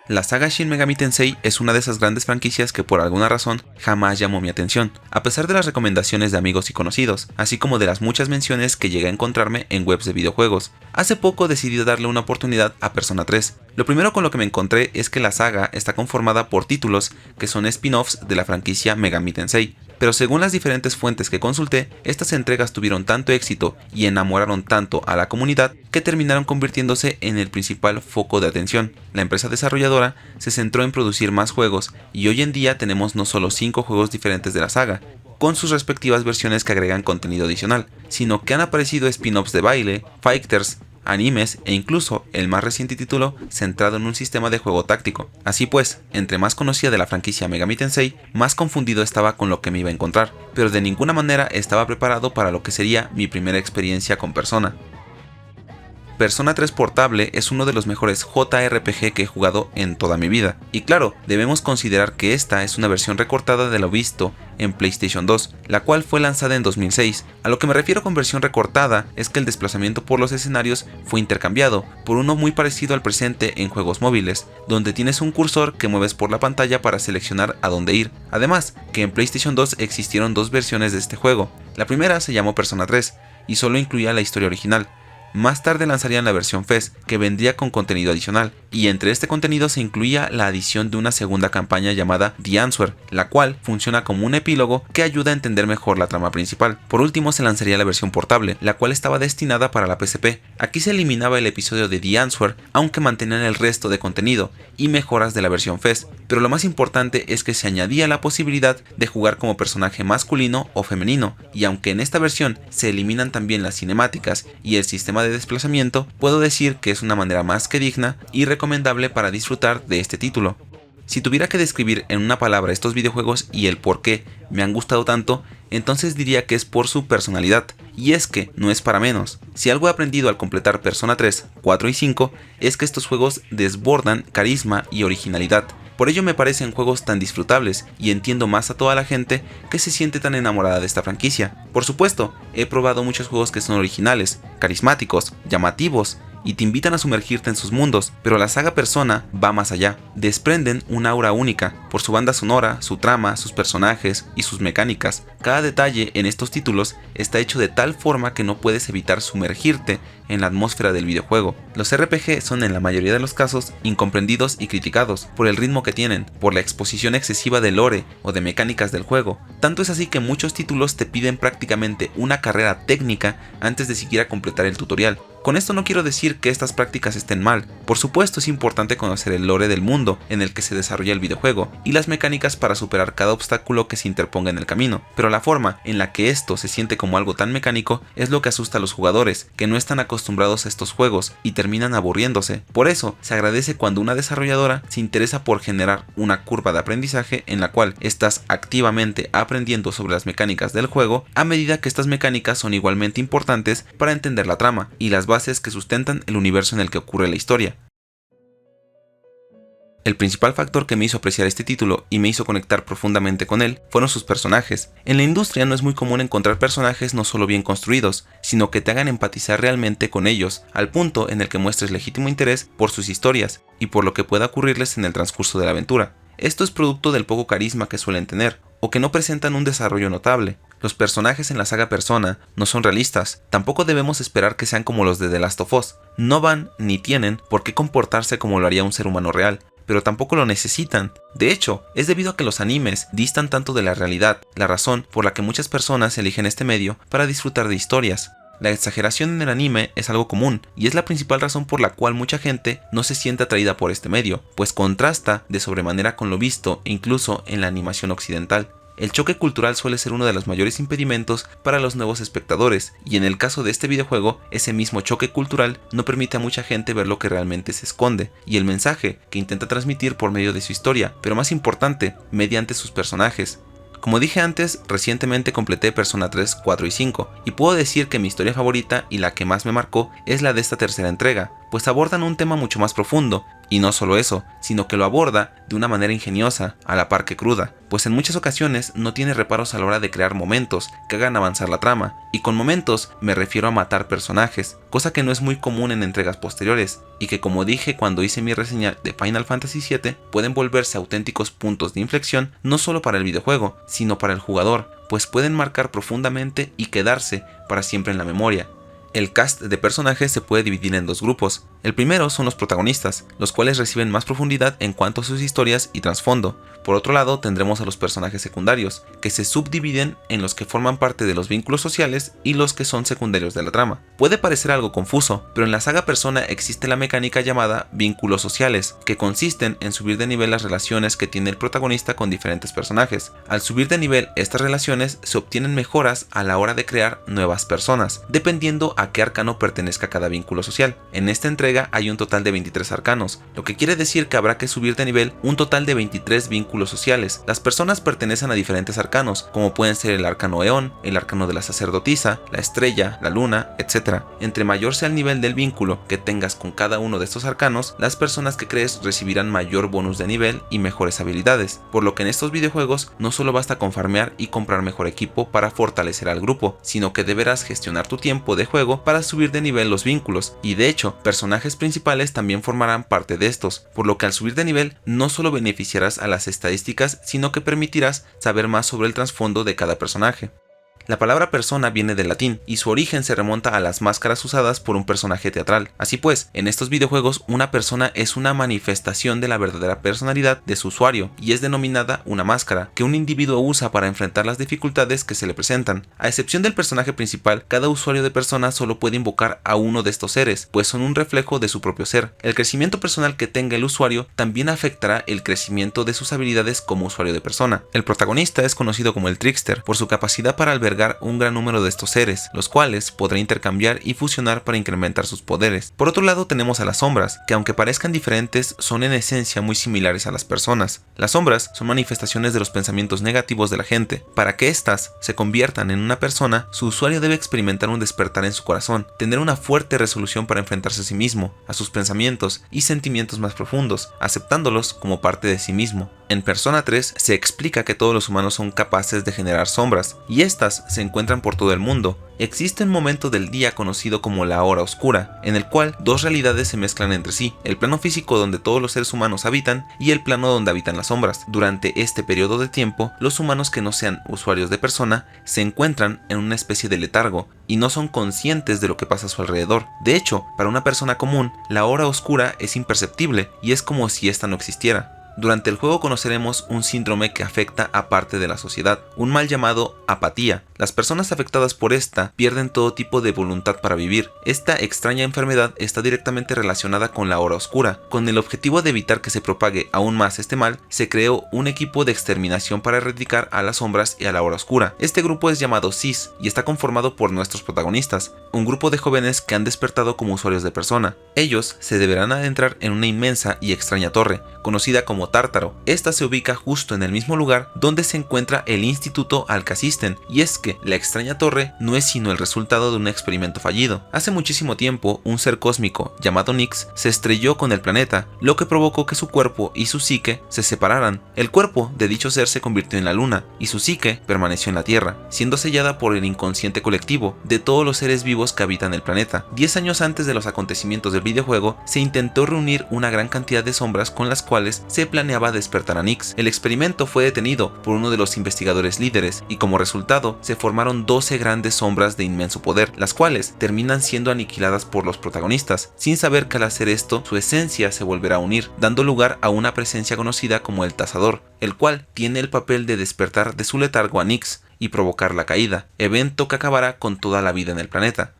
La saga Shin Megami Tensei es una de esas grandes franquicias que por alguna razón jamás llamó mi atención, a pesar de las recomendaciones de amigos y conocidos, así como de las muchas menciones que llegué a encontrarme en webs de videojuegos. Hace poco decidí darle una oportunidad a Persona 3. Lo primero con lo que me encontré es que la saga está conformada por títulos que son spin-offs de la franquicia Megami Tensei, pero según las diferentes fuentes que consulté, estas entregas tuvieron tanto éxito y enamoraron tanto a la comunidad que terminaron convirtiéndose en el principal foco de atención. La empresa desarrolladora se centró en producir más juegos y hoy en día tenemos no solo 5 juegos diferentes de la saga, con sus respectivas versiones que agregan contenido adicional, sino que han aparecido spin-offs de baile, fighters, animes e incluso el más reciente título centrado en un sistema de juego táctico. Así pues, entre más conocía de la franquicia Megami Tensei, más confundido estaba con lo que me iba a encontrar, pero de ninguna manera estaba preparado para lo que sería mi primera experiencia con Persona. Persona 3 Portable es uno de los mejores JRPG que he jugado en toda mi vida, y claro, debemos considerar que esta es una versión recortada de lo visto en PlayStation 2, la cual fue lanzada en 2006. A lo que me refiero con versión recortada es que el desplazamiento por los escenarios fue intercambiado por uno muy parecido al presente en juegos móviles, donde tienes un cursor que mueves por la pantalla para seleccionar a dónde ir. Además, que en PlayStation 2 existieron 2 versiones de este juego. La primera se llamó Persona 3 y solo incluía la historia original. Más tarde lanzarían la versión FES, que vendría con contenido adicional, y entre este contenido se incluía la adición de una segunda campaña llamada The Answer, la cual funciona como un epílogo que ayuda a entender mejor la trama principal. Por último se lanzaría la versión portable, la cual estaba destinada para la PSP. Aquí se eliminaba el episodio de The Answer, aunque mantenían el resto de contenido y mejoras de la versión FES, pero lo más importante es que se añadía la posibilidad de jugar como personaje masculino o femenino, y aunque en esta versión se eliminan también las cinemáticas y el sistema de desplazamiento, puedo decir que es una manera más que digna y recomendable para disfrutar de este título. Si tuviera que describir en una palabra estos videojuegos y el por qué me han gustado tanto, entonces diría que es por su personalidad, y es que no es para menos. Si algo he aprendido al completar Persona 3, 4 y 5 es que estos juegos desbordan carisma y originalidad. Por ello me parecen juegos tan disfrutables y entiendo más a toda la gente que se siente tan enamorada de esta franquicia. Por supuesto, he probado muchos juegos que son originales, carismáticos, llamativos y te invitan a sumergirte en sus mundos, pero la saga Persona va más allá. Desprenden un aura única por su banda sonora, su trama, sus personajes y sus mecánicas. Cada detalle en estos títulos está hecho de tal forma que no puedes evitar sumergirte en la atmósfera del videojuego. Los RPG son en la mayoría de los casos incomprendidos y criticados por el ritmo que tienen, por la exposición excesiva de lore o de mecánicas del juego. Tanto es así que muchos títulos te piden prácticamente una carrera técnica antes de siquiera completar el tutorial. Con esto no quiero decir que estas prácticas estén mal. Por supuesto es importante conocer el lore del mundo en el que se desarrolla el videojuego y las mecánicas para superar cada obstáculo que se interponga en el camino, pero la forma en la que esto se siente como algo tan mecánico es lo que asusta a los jugadores, que no están acostumbrados a estos juegos y terminan aburriéndose. Por eso se agradece cuando una desarrolladora se interesa por generar una curva de aprendizaje en la cual estás activamente aprendiendo sobre las mecánicas del juego, a medida que estas mecánicas son igualmente importantes para entender la trama y las bases que sustentan el universo en el que ocurre la historia. El principal factor que me hizo apreciar este título y me hizo conectar profundamente con él fueron sus personajes. En la industria no es muy común encontrar personajes no solo bien construidos, sino que te hagan empatizar realmente con ellos, al punto en el que muestres legítimo interés por sus historias y por lo que pueda ocurrirles en el transcurso de la aventura. Esto es producto del poco carisma que suelen tener, o que no presentan un desarrollo notable. Los personajes en la saga Persona no son realistas, tampoco debemos esperar que sean como los de The Last of Us. No van ni tienen por qué comportarse como lo haría un ser humano real, pero tampoco lo necesitan. De hecho, es debido a que los animes distan tanto de la realidad, la razón por la que muchas personas eligen este medio para disfrutar de historias. La exageración en el anime es algo común, y es la principal razón por la cual mucha gente no se siente atraída por este medio, pues contrasta de sobremanera con lo visto incluso en la animación occidental. El choque cultural suele ser uno de los mayores impedimentos para los nuevos espectadores, y en el caso de este videojuego, ese mismo choque cultural no permite a mucha gente ver lo que realmente se esconde, y el mensaje que intenta transmitir por medio de su historia, pero más importante, mediante sus personajes. Como dije antes, recientemente completé Persona 3, 4 y 5, y puedo decir que mi historia favorita y la que más me marcó es la de esta tercera entrega, pues abordan un tema mucho más profundo, y no solo eso, sino que lo aborda de una manera ingeniosa, a la par que cruda, pues en muchas ocasiones no tiene reparos a la hora de crear momentos que hagan avanzar la trama, y con momentos me refiero a matar personajes, cosa que no es muy común en entregas posteriores, y que como dije cuando hice mi reseña de Final Fantasy VII, pueden volverse auténticos puntos de inflexión no solo para el videojuego, sino para el jugador, pues pueden marcar profundamente y quedarse para siempre en la memoria. El cast de personajes se puede dividir en dos grupos. El primero son los protagonistas, los cuales reciben más profundidad en cuanto a sus historias y trasfondo. Por otro lado tendremos a los personajes secundarios, que se subdividen en los que forman parte de los vínculos sociales y los que son secundarios de la trama. Puede parecer algo confuso, pero en la saga Persona existe la mecánica llamada vínculos sociales, que consisten en subir de nivel las relaciones que tiene el protagonista con diferentes personajes. Al subir de nivel estas relaciones se obtienen mejoras a la hora de crear nuevas personas, dependiendo a qué arcano pertenezca cada vínculo social. En esta entrega hay un total de 23 arcanos, lo que quiere decir que habrá que subir de nivel un total de 23 vínculos sociales. Las personas pertenecen a diferentes arcanos, como pueden ser el arcano Eón, el arcano de la sacerdotisa, la estrella, la luna, etc. Entre mayor sea el nivel del vínculo que tengas con cada uno de estos arcanos, las personas que crees recibirán mayor bonus de nivel y mejores habilidades, por lo que en estos videojuegos no solo basta con farmear y comprar mejor equipo para fortalecer al grupo, sino que deberás gestionar tu tiempo de juego para subir de nivel los vínculos, y de hecho, personajes principales también formarán parte de estos, por lo que al subir de nivel no solo beneficiarás a las estadísticas, sino que permitirás saber más sobre el trasfondo de cada personaje. La palabra persona viene del latín y su origen se remonta a las máscaras usadas por un personaje teatral. Así pues, en estos videojuegos una persona es una manifestación de la verdadera personalidad de su usuario y es denominada una máscara, que un individuo usa para enfrentar las dificultades que se le presentan. A excepción del personaje principal, cada usuario de persona solo puede invocar a uno de estos seres, pues son un reflejo de su propio ser. El crecimiento personal que tenga el usuario también afectará el crecimiento de sus habilidades como usuario de persona. El protagonista es conocido como el Trickster por su capacidad para albergar un gran número de estos seres, los cuales podrá intercambiar y fusionar para incrementar sus poderes. Por otro lado tenemos a las sombras, que aunque parezcan diferentes, son en esencia muy similares a las personas. Las sombras son manifestaciones de los pensamientos negativos de la gente. Para que éstas se conviertan en una persona, su usuario debe experimentar un despertar en su corazón, tener una fuerte resolución para enfrentarse a sí mismo, a sus pensamientos y sentimientos más profundos, aceptándolos como parte de sí mismo. En Persona 3 se explica que todos los humanos son capaces de generar sombras, y estas se encuentran por todo el mundo. Existe un momento del día conocido como la hora oscura, en el cual dos realidades se mezclan entre sí, el plano físico donde todos los seres humanos habitan y el plano donde habitan las sombras. Durante este periodo de tiempo, los humanos que no sean usuarios de persona se encuentran en una especie de letargo y no son conscientes de lo que pasa a su alrededor. De hecho, para una persona común, la hora oscura es imperceptible y es como si esta no existiera. Durante el juego conoceremos un síndrome que afecta a parte de la sociedad, un mal llamado apatía. Las personas afectadas por esta pierden todo tipo de voluntad para vivir. Esta extraña enfermedad está directamente relacionada con la hora oscura. Con el objetivo de evitar que se propague aún más este mal, se creó un equipo de exterminación para erradicar a las sombras y a la hora oscura. Este grupo es llamado SIS y está conformado por nuestros protagonistas, un grupo de jóvenes que han despertado como usuarios de persona. Ellos se deberán adentrar en una inmensa y extraña torre, conocida como Tártaro. Esta se ubica justo en el mismo lugar donde se encuentra el Instituto al que asisten, y es que la extraña torre no es sino el resultado de un experimento fallido. Hace muchísimo tiempo, un ser cósmico llamado Nyx se estrelló con el planeta, lo que provocó que su cuerpo y su psique se separaran. El cuerpo de dicho ser se convirtió en la luna, y su psique permaneció en la Tierra, siendo sellada por el inconsciente colectivo de todos los seres vivos que habitan el planeta. 10 años antes de los acontecimientos del videojuego, se intentó reunir una gran cantidad de sombras con las cuales se planeaba despertar a Nyx. El experimento fue detenido por uno de los investigadores líderes, y como resultado se formaron 12 grandes sombras de inmenso poder, las cuales terminan siendo aniquiladas por los protagonistas, sin saber que al hacer esto su esencia se volverá a unir, dando lugar a una presencia conocida como el Tasador, el cual tiene el papel de despertar de su letargo a Nyx y provocar la caída, evento que acabará con toda la vida en el planeta.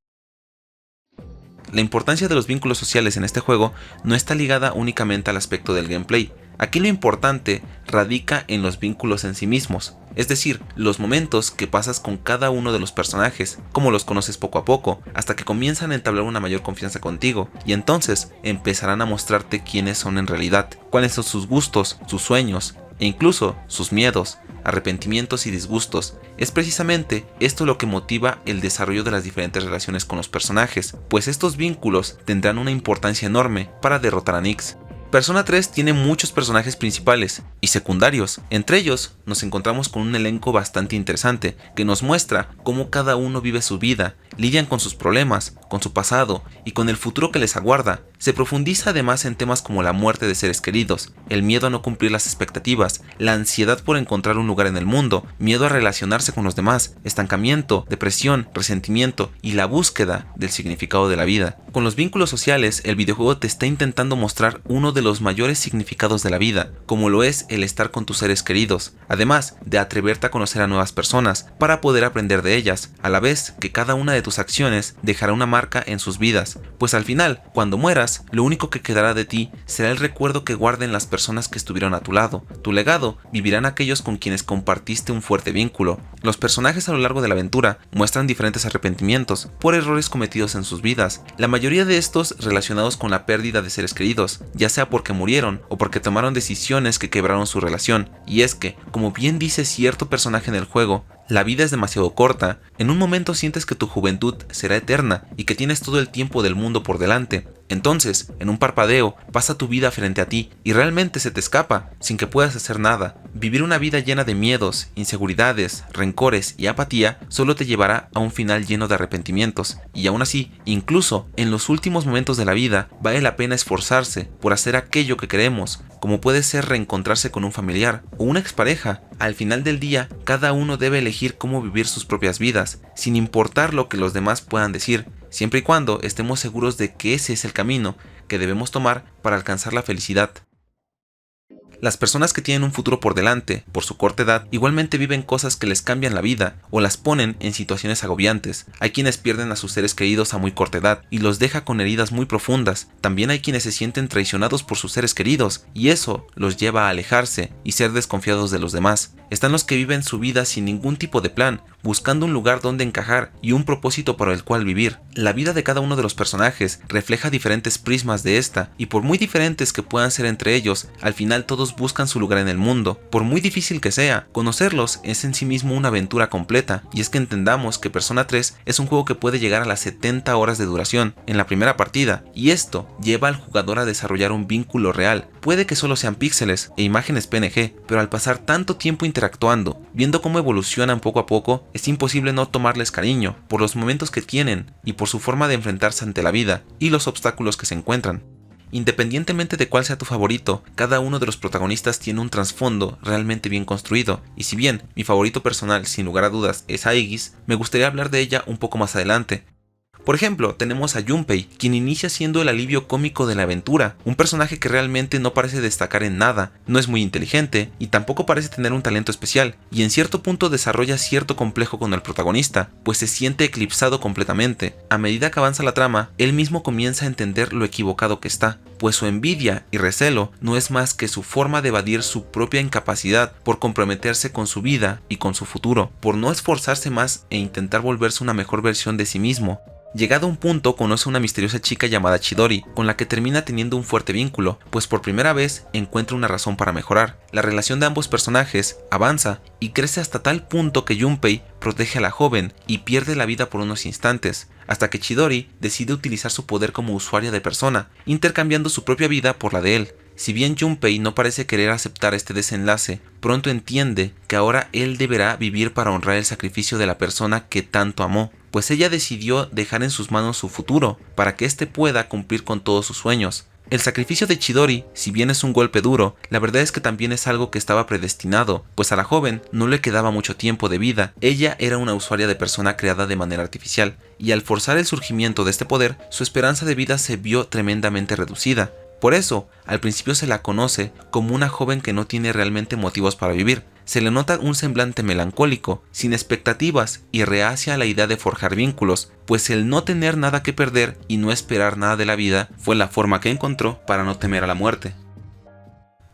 La importancia de los vínculos sociales en este juego no está ligada únicamente al aspecto del gameplay. Aquí lo importante radica en los vínculos en sí mismos, es decir, los momentos que pasas con cada uno de los personajes, cómo los conoces poco a poco, hasta que comienzan a entablar una mayor confianza contigo, y entonces empezarán a mostrarte quiénes son en realidad, cuáles son sus gustos, sus sueños, e incluso sus miedos. arrepentimientos y disgustos. Es precisamente esto lo que motiva el desarrollo de las diferentes relaciones con los personajes, pues estos vínculos tendrán una importancia enorme para derrotar a Nyx. Persona 3 tiene muchos personajes principales y secundarios. Entre ellos nos encontramos con un elenco bastante interesante que nos muestra cómo cada uno vive su vida, lidian con sus problemas, con su pasado y con el futuro que les aguarda. Se profundiza además en temas como la muerte de seres queridos, el miedo a no cumplir las expectativas, la ansiedad por encontrar un lugar en el mundo, miedo a relacionarse con los demás, estancamiento, depresión, resentimiento y la búsqueda del significado de la vida. Con los vínculos sociales, el videojuego te está intentando mostrar uno de los mayores significados de la vida, como lo es el estar con tus seres queridos, además de atreverte a conocer a nuevas personas para poder aprender de ellas, a la vez que cada una de tus acciones dejará una marca en sus vidas, pues al final, cuando mueras, lo único que quedará de ti será el recuerdo que guarden las personas que estuvieron a tu lado. Tu legado vivirán aquellos con quienes compartiste un fuerte vínculo. Los personajes a lo largo de la aventura muestran diferentes arrepentimientos por errores cometidos en sus vidas, la mayoría de estos relacionados con la pérdida de seres queridos, ya sea porque murieron o porque tomaron decisiones que quebraron su relación. Y es que, como bien dice cierto personaje en el juego, la vida es demasiado corta. En un momento sientes que tu juventud será eterna y que tienes todo el tiempo del mundo por delante. Entonces, en un parpadeo, pasa tu vida frente a ti y realmente se te escapa, sin que puedas hacer nada. Vivir una vida llena de miedos, inseguridades, rencores y apatía solo te llevará a un final lleno de arrepentimientos. Y aún así, incluso en los últimos momentos de la vida, vale la pena esforzarse por hacer aquello que queremos, como puede ser reencontrarse con un familiar o una expareja. Al final del día, cada uno debe elegir cómo vivir sus propias vidas, sin importar lo que los demás puedan decir, siempre y cuando estemos seguros de que ese es el camino que debemos tomar para alcanzar la felicidad. Las personas que tienen un futuro por delante, por su corta edad, igualmente viven cosas que les cambian la vida o las ponen en situaciones agobiantes. Hay quienes pierden a sus seres queridos a muy corta edad y los deja con heridas muy profundas. También hay quienes se sienten traicionados por sus seres queridos y eso los lleva a alejarse y ser desconfiados de los demás. Están los que viven su vida sin ningún tipo de plan, buscando un lugar donde encajar y un propósito para el cual vivir. La vida de cada uno de los personajes refleja diferentes prismas de esta, y por muy diferentes que puedan ser entre ellos, al final todos buscan su lugar en el mundo. Por muy difícil que sea, conocerlos es en sí mismo una aventura completa, y es que entendamos que Persona 3 es un juego que puede llegar a las 70 horas de duración en la primera partida, y esto lleva al jugador a desarrollar un vínculo real. Puede que solo sean píxeles e imágenes PNG, pero al pasar tanto tiempo interactuando, viendo cómo evolucionan poco a poco, es imposible no tomarles cariño por los momentos que tienen y por su forma de enfrentarse ante la vida y los obstáculos que se encuentran. Independientemente de cuál sea tu favorito, cada uno de los protagonistas tiene un trasfondo realmente bien construido, y si bien mi favorito personal sin lugar a dudas es Aegis, me gustaría hablar de ella un poco más adelante. Por ejemplo, tenemos a Junpei, quien inicia siendo el alivio cómico de la aventura, un personaje que realmente no parece destacar en nada, no es muy inteligente y tampoco parece tener un talento especial, y en cierto punto desarrolla cierto complejo con el protagonista, pues se siente eclipsado completamente. A medida que avanza la trama, él mismo comienza a entender lo equivocado que está, pues su envidia y recelo no es más que su forma de evadir su propia incapacidad por comprometerse con su vida y con su futuro, por no esforzarse más e intentar volverse una mejor versión de sí mismo. Llegado a un punto, conoce a una misteriosa chica llamada Chidori, con la que termina teniendo un fuerte vínculo, pues por primera vez encuentra una razón para mejorar. La relación de ambos personajes avanza y crece hasta tal punto que Junpei protege a la joven y pierde la vida por unos instantes, hasta que Chidori decide utilizar su poder como usuaria de persona, intercambiando su propia vida por la de él. Si bien Junpei no parece querer aceptar este desenlace, pronto entiende que ahora él deberá vivir para honrar el sacrificio de la persona que tanto amó, pues ella decidió dejar en sus manos su futuro para que éste pueda cumplir con todos sus sueños. El sacrificio de Chidori, si bien es un golpe duro, la verdad es que también es algo que estaba predestinado, pues a la joven no le quedaba mucho tiempo de vida. Ella era una usuaria de persona creada de manera artificial, y al forzar el surgimiento de este poder, su esperanza de vida se vio tremendamente reducida. Por eso, al principio se la conoce como una joven que no tiene realmente motivos para vivir. Se le nota un semblante melancólico, sin expectativas y reacia a la idea de forjar vínculos, pues el no tener nada que perder y no esperar nada de la vida fue la forma que encontró para no temer a la muerte.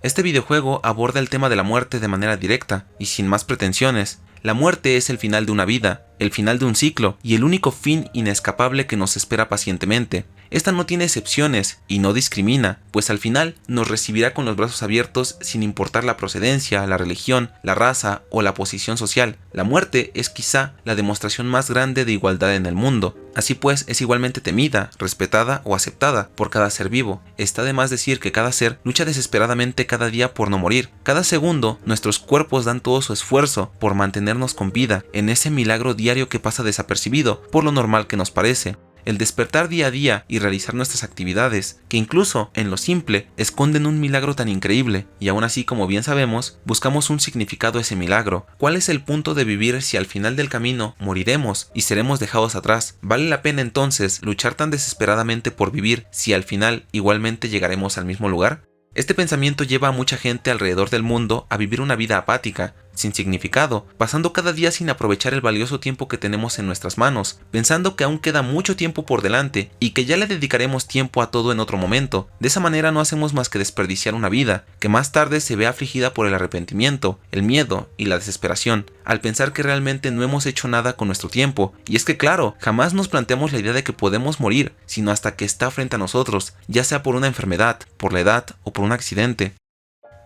Este videojuego aborda el tema de la muerte de manera directa y sin más pretensiones. La muerte es el final de una vida, el final de un ciclo y el único fin inescapable que nos espera pacientemente. Esta no tiene excepciones y no discrimina, pues al final nos recibirá con los brazos abiertos sin importar la procedencia, la religión, la raza o la posición social. La muerte es quizá la demostración más grande de igualdad en el mundo. Así pues, es igualmente temida, respetada o aceptada por cada ser vivo. Está de más decir que cada ser lucha desesperadamente cada día por no morir. Cada segundo, nuestros cuerpos dan todo su esfuerzo por mantenernos con vida en ese milagro diario que pasa desapercibido por lo normal que nos parece. El despertar día a día y realizar nuestras actividades, que incluso en lo simple esconden un milagro tan increíble, y aún así, como bien sabemos, buscamos un significado a ese milagro. ¿Cuál es el punto de vivir si al final del camino moriremos y seremos dejados atrás? ¿Vale la pena entonces luchar tan desesperadamente por vivir si al final igualmente llegaremos al mismo lugar? Este pensamiento lleva a mucha gente alrededor del mundo a vivir una vida apática, sin significado, pasando cada día sin aprovechar el valioso tiempo que tenemos en nuestras manos, pensando que aún queda mucho tiempo por delante y que ya le dedicaremos tiempo a todo en otro momento. De esa manera no hacemos más que desperdiciar una vida, que más tarde se ve afligida por el arrepentimiento, el miedo y la desesperación, al pensar que realmente no hemos hecho nada con nuestro tiempo. Y es que claro, jamás nos planteamos la idea de que podemos morir, sino hasta que está frente a nosotros, ya sea por una enfermedad, por la edad o por un accidente.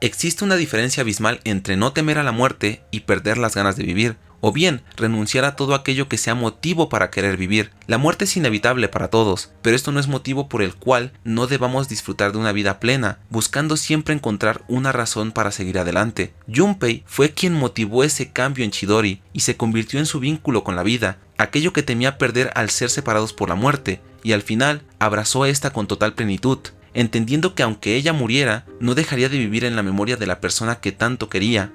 Existe una diferencia abismal entre no temer a la muerte y perder las ganas de vivir, o bien renunciar a todo aquello que sea motivo para querer vivir. La muerte es inevitable para todos, pero esto no es motivo por el cual no debamos disfrutar de una vida plena, buscando siempre encontrar una razón para seguir adelante. Junpei fue quien motivó ese cambio en Chidori y se convirtió en su vínculo con la vida, aquello que temía perder al ser separados por la muerte, y al final abrazó esta con total plenitud, entendiendo que aunque ella muriera, no dejaría de vivir en la memoria de la persona que tanto quería.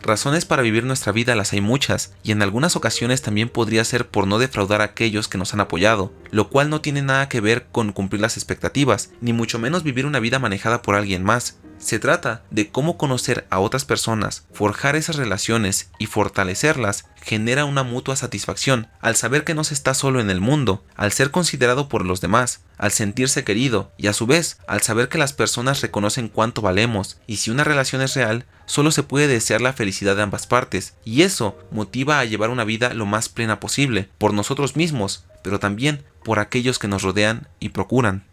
Razones para vivir nuestra vida las hay muchas, y en algunas ocasiones también podría ser por no defraudar a aquellos que nos han apoyado, lo cual no tiene nada que ver con cumplir las expectativas, ni mucho menos vivir una vida manejada por alguien más. Se trata de cómo conocer a otras personas, forjar esas relaciones y fortalecerlas genera una mutua satisfacción al saber que no se está solo en el mundo, al ser considerado por los demás, al sentirse querido y a su vez al saber que las personas reconocen cuánto valemos, y si una relación es real, solo se puede desear la felicidad de ambas partes, y eso motiva a llevar una vida lo más plena posible, por nosotros mismos, pero también por aquellos que nos rodean y procuran.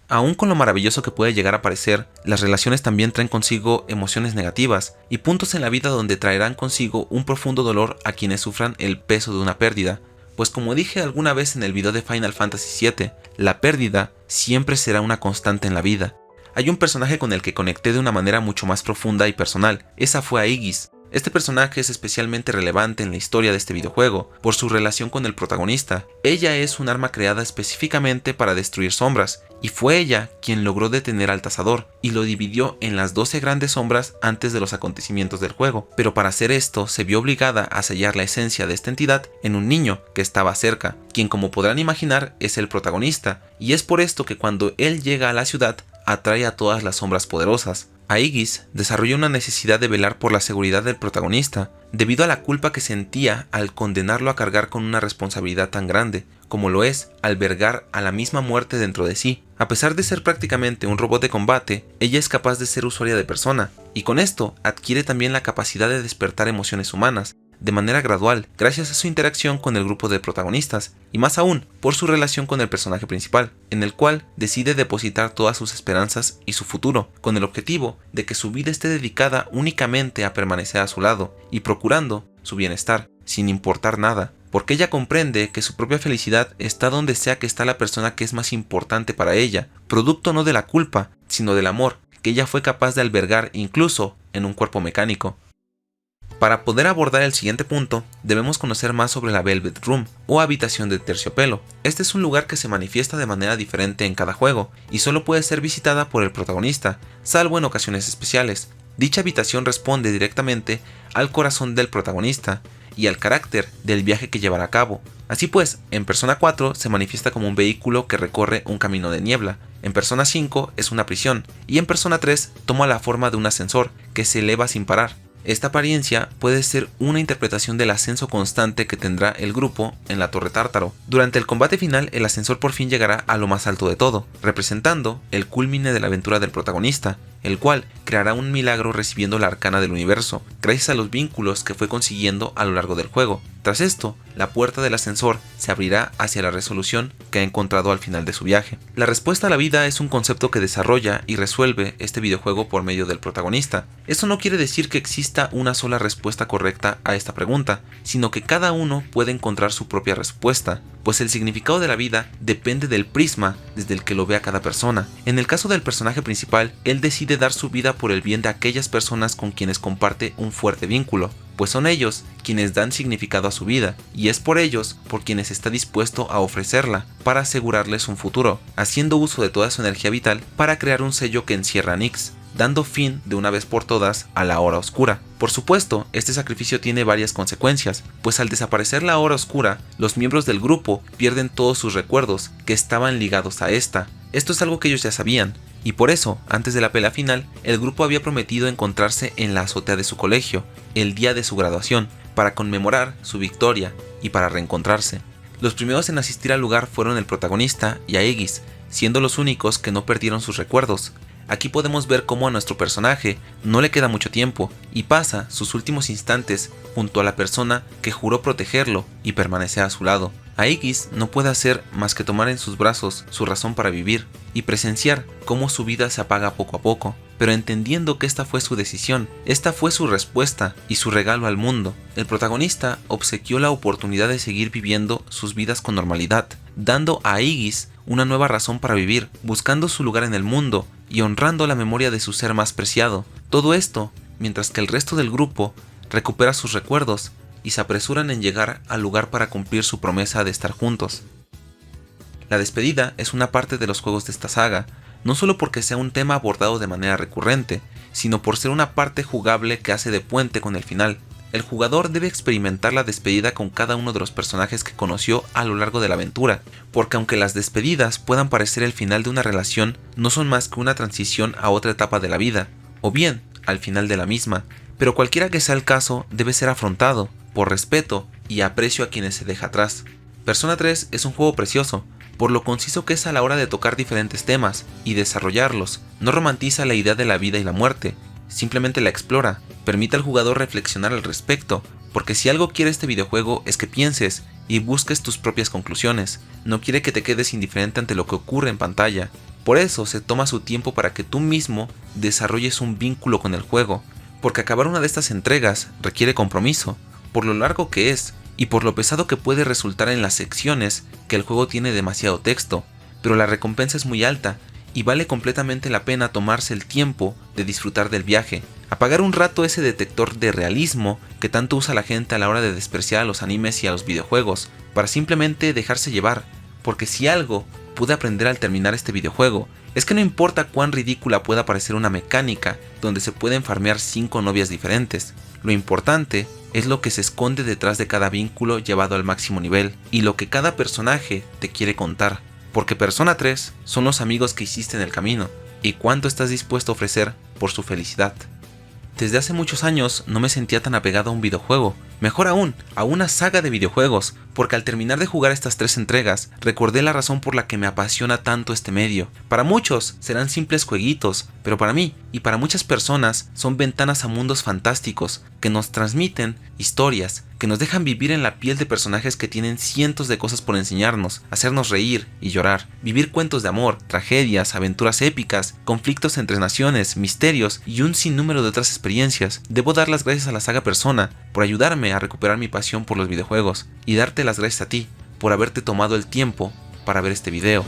Aún con lo maravilloso que puede llegar a parecer, las relaciones también traen consigo emociones negativas y puntos en la vida donde traerán consigo un profundo dolor a quienes sufran el peso de una pérdida, pues como dije alguna vez en el video de Final Fantasy VII, la pérdida siempre será una constante en la vida. Hay un personaje con el que conecté de una manera mucho más profunda y personal, esa fue Aegis. Este personaje es especialmente relevante en la historia de este videojuego, por su relación con el protagonista. Ella es un arma creada específicamente para destruir sombras, y fue ella quien logró detener al Tasador, y lo dividió en las 12 grandes sombras antes de los acontecimientos del juego. Pero para hacer esto, se vio obligada a sellar la esencia de esta entidad en un niño que estaba cerca, quien como podrán imaginar es el protagonista, y es por esto que cuando él llega a la ciudad, atrae a todas las sombras poderosas. Aegis desarrolló una necesidad de velar por la seguridad del protagonista, debido a la culpa que sentía al condenarlo a cargar con una responsabilidad tan grande, como lo es albergar a la misma muerte dentro de sí. A pesar de ser prácticamente un robot de combate, ella es capaz de ser usuaria de persona, y con esto adquiere también la capacidad de despertar emociones humanas, de manera gradual, gracias a su interacción con el grupo de protagonistas, y más aún, por su relación con el personaje principal, en el cual decide depositar todas sus esperanzas y su futuro, con el objetivo de que su vida esté dedicada únicamente a permanecer a su lado, y procurando su bienestar, sin importar nada, porque ella comprende que su propia felicidad está donde sea que está la persona que es más importante para ella, producto no de la culpa, sino del amor, que ella fue capaz de albergar incluso en un cuerpo mecánico. Para poder abordar el siguiente punto, debemos conocer más sobre la Velvet Room, o habitación de terciopelo. Este es un lugar que se manifiesta de manera diferente en cada juego, y solo puede ser visitada por el protagonista, salvo en ocasiones especiales. Dicha habitación responde directamente al corazón del protagonista, y al carácter del viaje que llevará a cabo. Así pues, en Persona 4 se manifiesta como un vehículo que recorre un camino de niebla, en Persona 5 es una prisión, y en Persona 3 toma la forma de un ascensor que se eleva sin parar. Esta apariencia puede ser una interpretación del ascenso constante que tendrá el grupo en la Torre Tártaro. Durante el combate final, el ascensor por fin llegará a lo más alto de todo, representando el culmine de la aventura del protagonista, el cual creará un milagro recibiendo la arcana del universo, gracias a los vínculos que fue consiguiendo a lo largo del juego. Tras esto, la puerta del ascensor se abrirá hacia la resolución que ha encontrado al final de su viaje. La respuesta a la vida es un concepto que desarrolla y resuelve este videojuego por medio del protagonista. Esto no quiere decir que exista una sola respuesta correcta a esta pregunta, sino que cada uno puede encontrar su propia respuesta, pues el significado de la vida depende del prisma desde el que lo vea cada persona. En el caso del personaje principal, él decide dar su vida por el bien de aquellas personas con quienes comparte un fuerte vínculo, pues son ellos quienes dan significado a su vida, y es por ellos por quienes está dispuesto a ofrecerla para asegurarles un futuro, haciendo uso de toda su energía vital para crear un sello que encierra a Nyx, dando fin de una vez por todas a la hora oscura. Por supuesto, este sacrificio tiene varias consecuencias, pues al desaparecer la hora oscura, los miembros del grupo pierden todos sus recuerdos que estaban ligados a esta. Esto es algo que ellos ya sabían, y por eso, antes de la pelea final, el grupo había prometido encontrarse en la azotea de su colegio, el día de su graduación, para conmemorar su victoria y para reencontrarse. Los primeros en asistir al lugar fueron el protagonista y Aegis, siendo los únicos que no perdieron sus recuerdos. Aquí podemos ver cómo a nuestro personaje no le queda mucho tiempo y pasa sus últimos instantes junto a la persona que juró protegerlo y permanecer a su lado. Aegis no puede hacer más que tomar en sus brazos su razón para vivir y presenciar cómo su vida se apaga poco a poco, pero entendiendo que esta fue su decisión, esta fue su respuesta y su regalo al mundo. El protagonista obsequió la oportunidad de seguir viviendo sus vidas con normalidad, dando a Aegis una nueva razón para vivir, buscando su lugar en el mundo y honrando la memoria de su ser más preciado. Todo esto mientras que el resto del grupo recupera sus recuerdos y se apresuran en llegar al lugar para cumplir su promesa de estar juntos. La despedida es una parte de los juegos de esta saga, no solo porque sea un tema abordado de manera recurrente, sino por ser una parte jugable que hace de puente con el final. El jugador debe experimentar la despedida con cada uno de los personajes que conoció a lo largo de la aventura, porque aunque las despedidas puedan parecer el final de una relación, no son más que una transición a otra etapa de la vida, o bien al final de la misma, pero cualquiera que sea el caso debe ser afrontado, por respeto y aprecio a quienes se deja atrás. Persona 3 es un juego precioso, por lo conciso que es a la hora de tocar diferentes temas y desarrollarlos. No romantiza la idea de la vida y la muerte, simplemente la explora, permite al jugador reflexionar al respecto, porque si algo quiere este videojuego es que pienses y busques tus propias conclusiones, no quiere que te quedes indiferente ante lo que ocurre en pantalla. Por eso se toma su tiempo para que tú mismo desarrolles un vínculo con el juego, porque acabar una de estas entregas requiere compromiso, por lo largo que es y por lo pesado que puede resultar en las secciones que el juego tiene demasiado texto, pero la recompensa es muy alta y vale completamente la pena tomarse el tiempo de disfrutar del viaje, apagar un rato ese detector de realismo que tanto usa la gente a la hora de despreciar a los animes y a los videojuegos, para simplemente dejarse llevar, porque si algo pude aprender al terminar este videojuego es que no importa cuán ridícula pueda parecer una mecánica donde se pueden farmear 5 novias diferentes, lo importante es lo que se esconde detrás de cada vínculo llevado al máximo nivel y lo que cada personaje te quiere contar, porque Persona 3 son los amigos que hiciste en el camino y cuánto estás dispuesto a ofrecer por su felicidad. Desde hace muchos años no me sentía tan apegado a un videojuego, mejor aún, a una saga de videojuegos, porque al terminar de jugar estas 3 entregas, recordé la razón por la que me apasiona tanto este medio. Para muchos serán simples jueguitos, pero para mí y para muchas personas son ventanas a mundos fantásticos que nos transmiten historias, que nos dejan vivir en la piel de personajes que tienen cientos de cosas por enseñarnos, hacernos reír y llorar, vivir cuentos de amor, tragedias, aventuras épicas, conflictos entre naciones, misterios y un sinnúmero de otras experiencias. Debo dar las gracias a la saga Persona por ayudarme a recuperar mi pasión por los videojuegos y darte las gracias a ti por haberte tomado el tiempo para ver este video.「